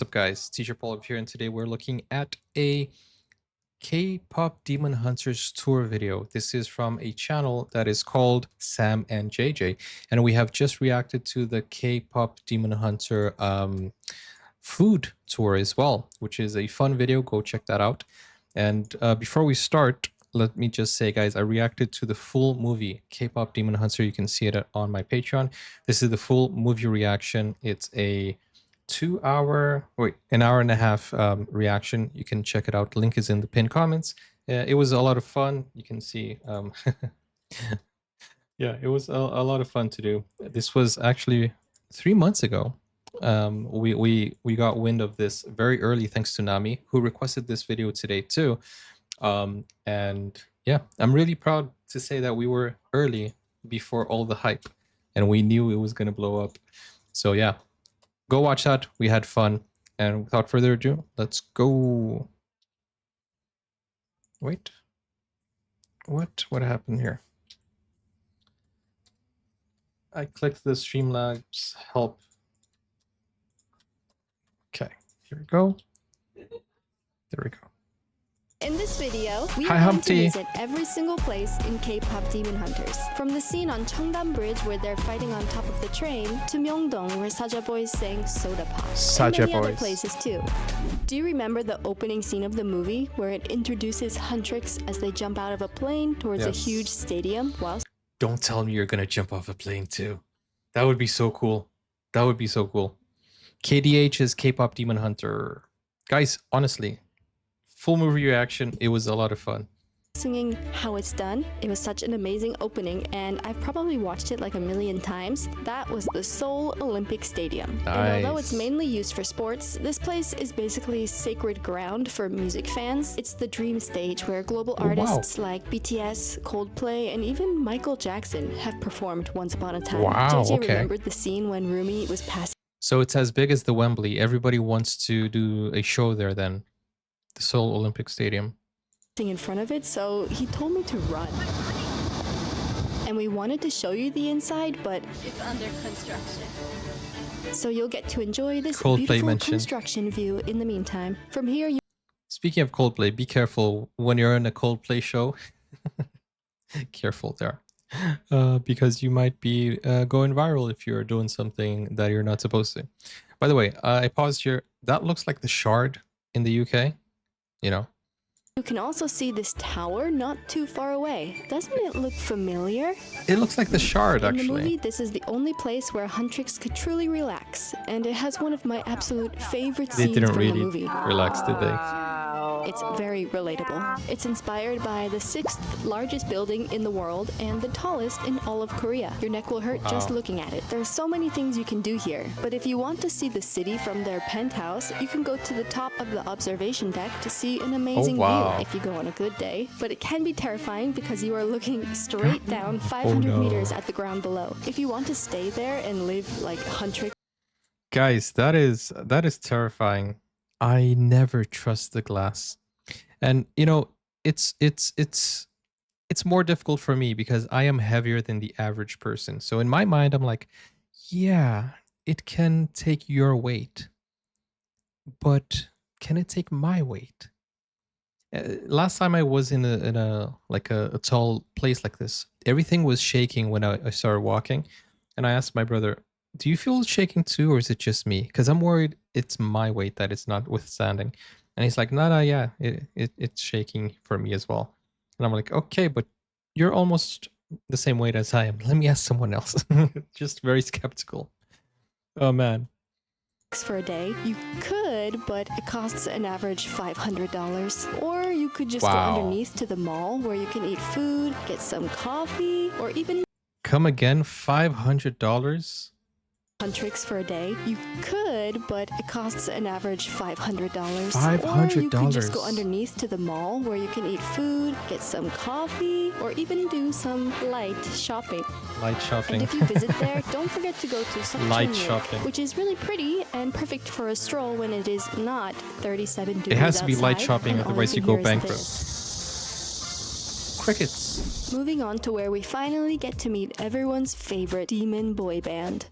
What's up, guys? Teacher Paul up here, and today we're looking at a K-pop Demon Hunters tour video. This is from a channel that is called Sam and JJ, and we have just reacted to the K-pop Demon Hunter food tour as well, which is a fun video. Go check that out. And before we start, let me just say, guys, I reacted to the full movie K-pop Demon Hunter. You can see it on my Patreon. This is the full movie reaction. It's a an hour and a half reaction. You can check it out. Link is in the pinned comments. It was a lot of fun. You can see yeah, it was a lot of fun to do. This was actually 3 months ago. We got wind of this very early thanks to Nami, who requested this video today too. And yeah, I'm really proud to say that we were early before all the hype, and we knew it was going to blow up. So yeah, go watch that. We had fun. And without further ado, let's go. Wait. What happened here? I clicked the Streamlabs help. Okay, here we go. There we go. In this video, we Hi, are going Humpty. to visit every single place in K-pop Demon Hunters. From the scene on Chongdam Bridge where they're fighting on top of the train, to Myeongdong where Saja Boys sang Soda Pop. Saja and many other Boys. places too. Do you remember the opening scene of the movie where it introduces Huntrix as they jump out of a plane towards a Yes. huge stadium while Don't tell me you're gonna jump off a plane too. That would be so cool. That would be so cool. KDH is K-pop Demon Hunter. Guys, honestly, full movie reaction. It was a lot of fun. singing How It's Done? It was such an amazing opening, and I've probably watched it like a million times. That was the Seoul Olympic Stadium. And although it's Nice. mainly used for sports, this place is basically sacred ground for music fans. It's the dream stage where global Oh, wow. artists like BTS, Coldplay, and even Michael Jackson have performed once upon a time. Wow, JJ okay. remembered the scene when Rumi was passing So it's as big as the Wembley. Everybody wants to do a show there then. The Seoul Olympic Stadium. in front of it, so he told me to run. And we wanted to show you the inside, but It's under construction. so you'll get to enjoy this Coldplay beautiful mentioned. construction view in the meantime. From here, you Speaking of Coldplay, be careful when you're in a Coldplay show. Careful there. Because you might be going viral if you're doing something that you're not supposed to. By the way, I paused here. That looks like the Shard in the UK. You know. can also see this tower not too far away. Doesn't it look familiar? It looks like the Shard, In the movie, actually. this is the only place where Huntrix could truly relax, and it has one of my absolute favorite They scenes didn't from the really movie. relax, did they? It's very relatable. It's inspired by the 6th largest building in the world and the tallest in all of Korea. Your neck will hurt just Wow. looking at it. There's so many things you can do here, but if you want to see the city from their penthouse, you can go to the top of the observation deck to see an amazing wow. view if you go on a good day. But it can be terrifying because you are looking straight down 500 no. meters at the ground below. If you want to stay there and live like Huntrix Guys, that is terrifying. I never trust the glass. And you know, it's more difficult for me because I am heavier than the average person. So in my mind, I'm like, yeah, it can take your weight, but can it take my weight? Last time I was in a tall place like this, everything was shaking when I started walking, and I asked my brother, "Do you feel shaking too, or is it just me? Because I'm worried it's my weight that it's not withstanding." And he's like, "No, yeah, it's shaking for me as well." And I'm like, "Okay, but you're almost the same weight as I am. Let me ask someone else." Just very skeptical. Oh man. for a day. You could, but it costs an average $500. Or you could just Wow. go underneath to the mall where you can eat food, get some coffee, or even Come again, $500? Huntrix for a day. You could, but it costs an average $500. $500? Or you could just go underneath to the mall where you can eat food, get some coffee, or even do some light shopping. Light And shopping. if you visit there, don't forget to go to Sukchon Light Lake, shopping. which is really pretty and perfect for a stroll when it is not 37 degrees It has to be light outside, shopping, and all otherwise you can go hear is bankrupt. this. Crickets. Moving on to where we finally get to meet everyone's favorite demon boy band.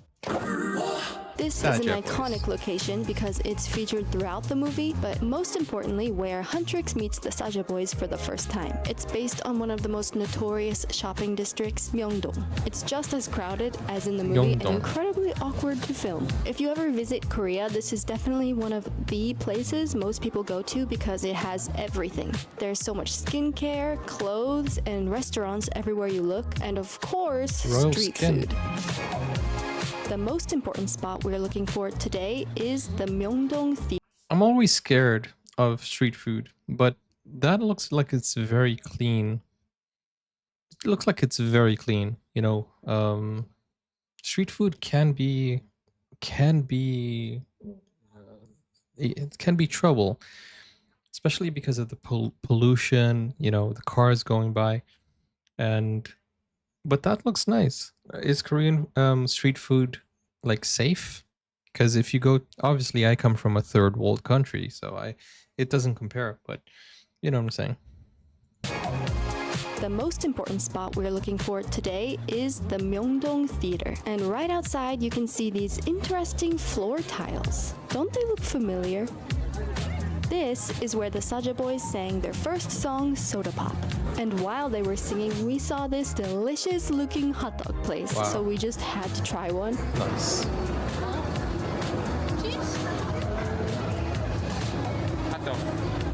This is an Saja iconic Boys. location because it's featured throughout the movie, but most importantly, where Huntrix meets the Saja Boys for the first time. It's based on one of the most notorious shopping districts, Myeongdong. It's just as crowded as in the movie and Myeongdong. incredibly awkward to film. If you ever visit Korea, this is definitely one of the places most people go to because it has everything. There's so much skincare, clothes, and restaurants everywhere you look, and of course, Royal street skin. food. The most important spot we're looking for today is the Myeongdong Theater. I'm always scared of street food, but that looks like it's very clean. It looks like it's very clean. Street food can be it can be trouble, especially because of the pollution. The cars going by, and but that looks nice. Is Korean street food like safe? Because if you go, obviously, I come from a third world country, so it doesn't compare. But you know what I'm saying. The most important spot we're looking for today is the Myeongdong Theater. And right outside, you can see these interesting floor tiles. Don't they look familiar? This is where the Saja Boys sang their first song, Soda Pop. And while they were singing, we saw this delicious looking hot dog place. Wow. So we just had to try one. Nice.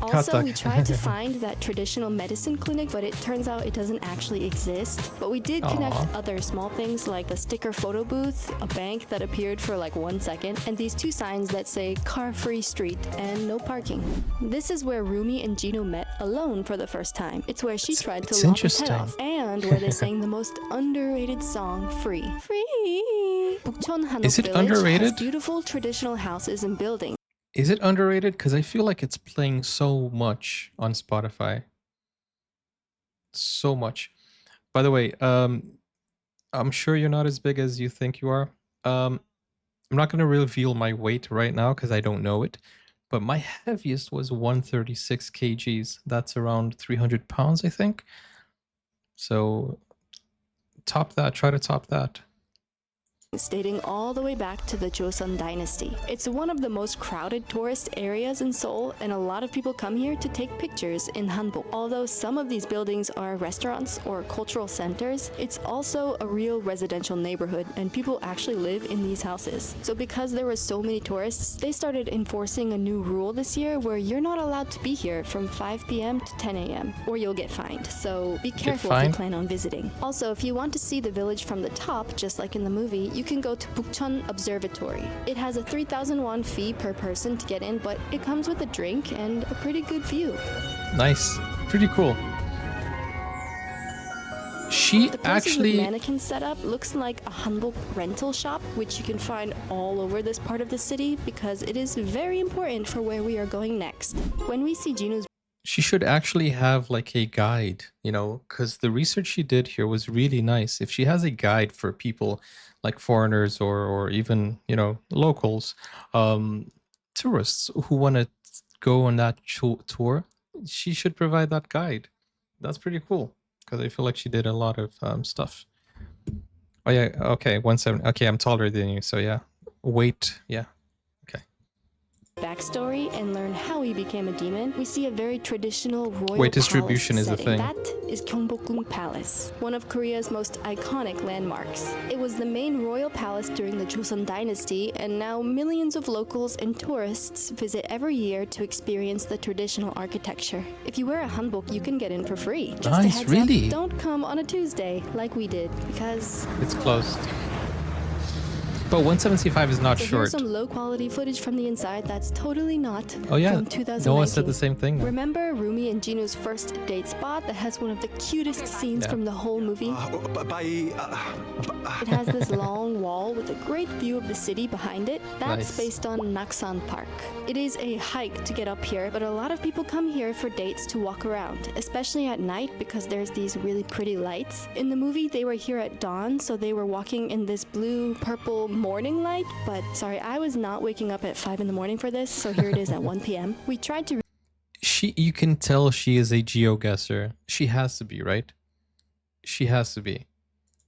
Also, dog. we tried to find that traditional medicine clinic, but it turns out it doesn't actually exist. But we did connect Aw. other small things like the sticker photo booth, a bank that appeared for like 1 second, and these two signs that say car-free street and no parking. This is where Rumi and Gino met alone for the first time. It's where she tried to it's lop his head interesting. off, and where they sang the most underrated song, Free. Free! Bukchon Hanok Is it Village underrated? has beautiful traditional houses and buildings. Is it underrated? Because I feel like it's playing so much on Spotify. So much. By the way, I'm sure you're not as big as you think you are. I'm not going to reveal my weight right now because I don't know it. But my heaviest was 136 kgs. That's around 300 pounds, I think. So top that. Try to top that. Dating all the way back to the Joseon dynasty. It's one of the most crowded tourist areas in Seoul, and a lot of people come here to take pictures in Hanbok. Although some of these buildings are restaurants or cultural centers, it's also a real residential neighborhood, and people actually live in these houses. So because there were so many tourists, they started enforcing a new rule this year where you're not allowed to be here from 5 p.m. to 10 a.m. or you'll get fined. So be careful if you fined? plan on visiting. Also, if you want to see the village from the top, just like in the movie, you can go to Bukchon Observatory. It has a 3,000 won fee per person to get in, but it comes with a drink and a pretty good view. Nice. Pretty cool. She The places with actually... mannequin setup looks like a Hanbok rental shop, which you can find all over this part of the city because it is very important for where we are going next. When we see Gino's She should actually have like a guide, because the research she did here was really nice. If she has a guide for people like foreigners or even, locals, tourists who want to go on that tour, she should provide that guide. That's pretty cool because I feel like she did a lot of stuff. Oh, yeah. Okay. 170. Okay. I'm taller than you. So, yeah. Weight. Yeah. Okay. backstory and learn how he became a demon, we see a very traditional royal Weight distribution palace is a setting. thing. That is Gyeongbokgung Palace, one of Korea's most iconic landmarks. It was the main royal palace during the Joseon dynasty, and now millions of locals and tourists visit every year to experience the traditional architecture. If you wear a hanbok, you can get in for free. Just a Nice, heads really? up, don't come on a Tuesday like we did, because It's closed. But 175 is not so short. here's some low-quality footage from the inside that's totally not Oh yeah, from 2019. Noah said the same thing. Remember Rumi and Gino's first date spot that has one of the cutest scenes Yeah. from the whole movie? It has this long wall with a great view of the city behind it. That's Nice. based on Namsan Park. It is a hike to get up here, but a lot of people come here for dates to walk around, especially at night because there's these really pretty lights. In the movie, they were here at dawn, so they were walking in this blue-purple morning light, but sorry, I was not waking up at 5 in the morning for this, so here it is at 1 p.m. We tried to You can tell she is a geoguesser. She has to be, right? She has to be.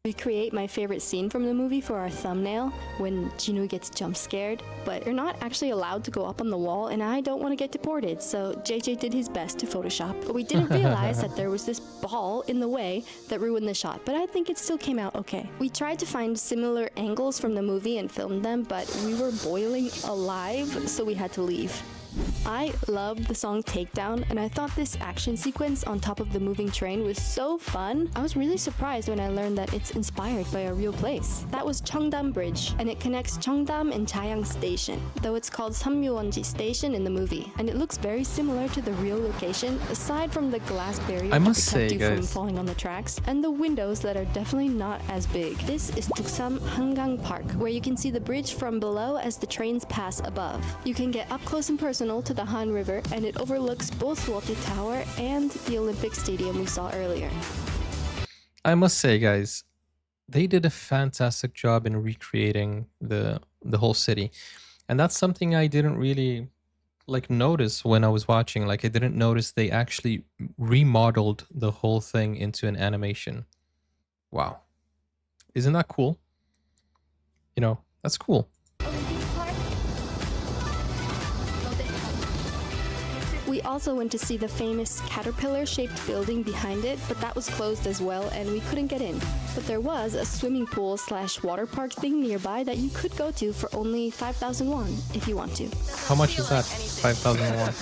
recreate my favorite scene from the movie for our thumbnail when Jinwoo gets jump scared, but you're not actually allowed to go up on the wall and I don't want to get deported, so JJ did his best to Photoshop. But we didn't realize that there was this ball in the way that ruined the shot, but I think it still came out okay. We tried to find similar angles from the movie and filmed them, but we were boiling alive, so we had to leave. I loved the song Takedown, and I thought this action sequence on top of the moving train was so fun. I was really surprised when I learned that it's inspired by a real place. That was Chongdam Bridge, and it connects Chongdam and Chayang Station, though it's called Sammuwonji Station in the movie, and it looks very similar to the real location, aside from the glass barrier I that must protect say, you from guys, falling on the tracks, and the windows that are definitely not as big. This is Duksam Hangang Park, where you can see the bridge from below as the trains pass above. You can get up close and personal to the Han River, and it overlooks both Lotte Tower and the Olympic Stadium we saw earlier. I must say, guys, they did a fantastic job in recreating the whole city, and that's something I didn't really like notice when I was watching. Like, I didn't notice they actually remodeled the whole thing into an animation. Wow, isn't that cool? You know, that's cool. We also went to see the famous caterpillar-shaped building behind it, but that was closed as well and we couldn't get in. But there was a swimming pool / water park thing nearby that you could go to for only 5,000 won if you want to. How much is that? 5,000 won.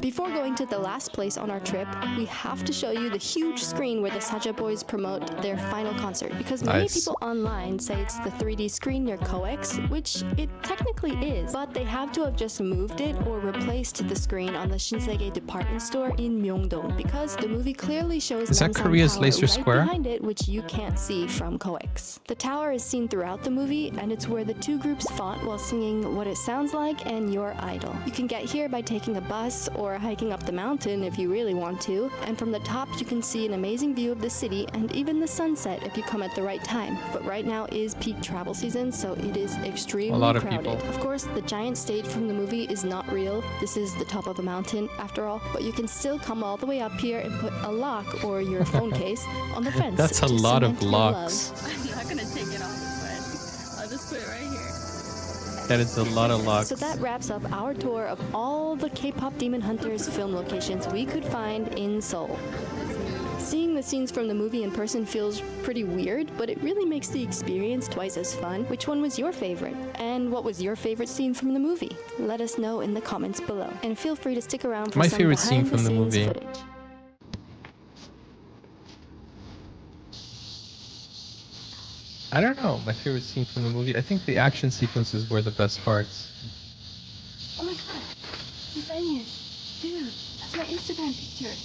Before going to the last place on our trip, we have to show you the huge screen where the Saja Boys promote their final concert, because many Nice. people online say it's the 3D screen near COEX, which it technically is, but they have to have just moved it or replaced the screen on the Shinsegae department store in Myeongdong, because the movie clearly shows Is that Namsan Korea's Tower Leicester right Square? behind it, which you can't see from COEX. The tower is seen throughout the movie, and it's where the two groups fought while singing What It Sounds Like and Your Idol. You can get here by taking a bus or hiking up the mountain if you really want to, and from the top you can see an amazing view of the city and even the sunset if you come at the right time. But right now is peak travel season, so it is extremely A lot of crowded. people. Of course, the giant stage from the movie is not real. This is the top of a mountain after all, but you can still come all the way up here and put a lock or your phone case on the fence. That's a to lot of cement your locks. love. I'm not gonna take it off, but I'll just put it right here. That is a lot of locks. So that wraps up our tour of all the K-pop Demon Hunters film locations we could find in Seoul. Seeing the scenes from the movie in person feels pretty weird, but it really makes the experience twice as fun. Which one was your favorite? And what was your favorite scene from the movie? Let us know in the comments below. And feel free to stick around for My some favorite scene from the behind-the-scenes movie. footage. I don't know. My favorite scene from the movie. I think the action sequences were the best parts. Oh my god, he's saying it. Dude, that's my Instagram picture.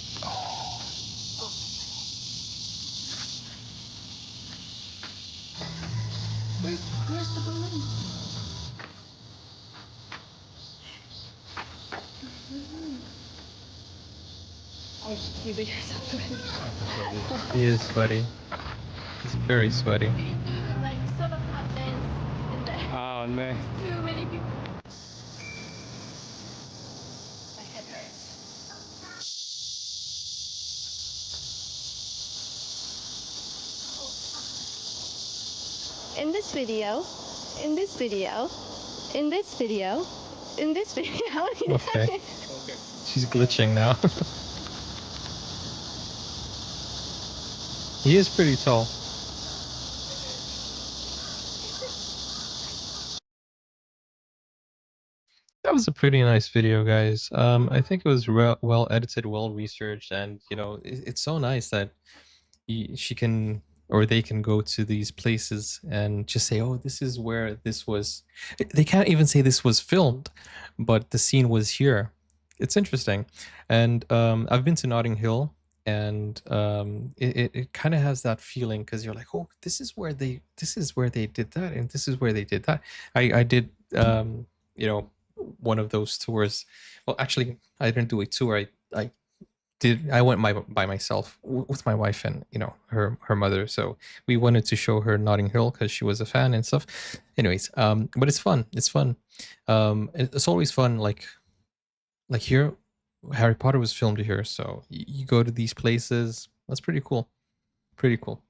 Where's the balloon? Oh, you do yourself sweaty. He is sweaty. He's very sweaty. Like, sort of hot dance in there. 아, 맞네. Too many people. My head hurts. In this video, in this video, in this video, in this video. Okay. She's glitching now. He is pretty tall. That was a pretty nice video, guys. I think it was well edited, well researched, and you know, it's so nice that she can or they can go to these places and just say, "Oh, this is where this was." They can't even say this was filmed, but the scene was here. It's interesting, and I've been to Notting Hill, and it kind of has that feeling because you're like, "Oh, this is where they did that, and this is where they did that." I did you know, one of those tours. Well, actually, I didn't do a tour. I went by myself with my wife and you know her mother. So we wanted to show her Notting Hill because she was a fan and stuff. Anyways, but it's fun. It's fun. It's always fun. Like here, Harry Potter was filmed here. So you go to these places. That's pretty cool. Pretty cool.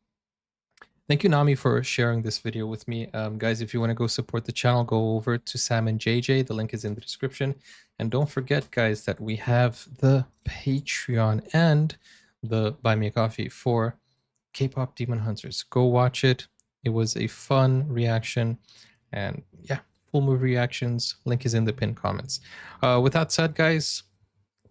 Thank you, Nami, for sharing this video with me. Guys, if you want to go support the channel, go over to Sam and JJ. The link is in the description. And don't forget, guys, that we have the Patreon and the Buy Me a Coffee for K-pop Demon Hunters. Go watch it. It was a fun reaction. And yeah, full movie reactions. Link is in the pinned comments. With that said, guys,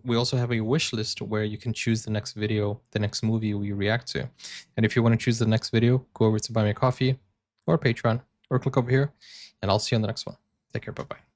we also have a wish list where you can choose the next video, the next movie we react to. And if you want to choose the next video, go over to Buy Me a Coffee or Patreon or click over here, and I'll see you on the next one. Take care. Bye-bye.